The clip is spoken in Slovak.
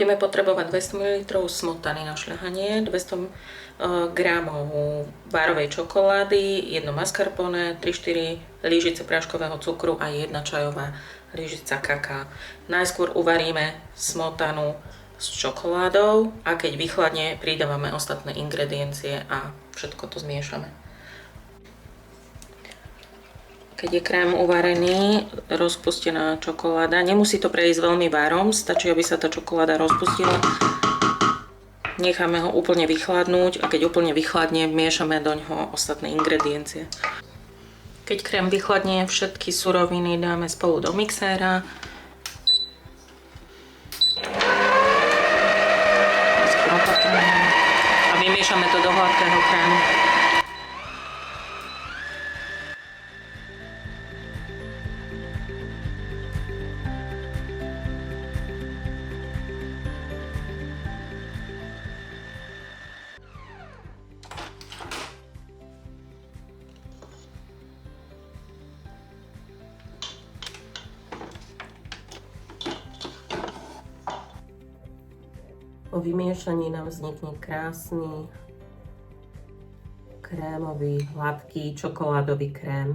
budeme potrebovať 200 ml smotany na šľahanie, 200 g várovej čokolády, jedno mascarpone, 3-4 lyžice práškového cukru a 1 čajová lyžica kaká. Najskôr uvaríme smotanu s čokoládou a keď vychladne, pridávame ostatné ingrediencie a všetko to zmiešame. Keď je krém uvarený, rozpustená čokoláda, nemusí to prejsť veľmi várom, stačí, aby sa tá čokoláda rozpustila. Necháme ho úplne vychladnúť a keď úplne vychladne, miešame do ňoho ostatné ingrediencie. Keď krém vychladne, všetky suroviny dáme spolu do mixéra. A vymiešame to do hladkého krému. Po vymiešaní nám vznikne krásny, krémový, hladký čokoládový krém.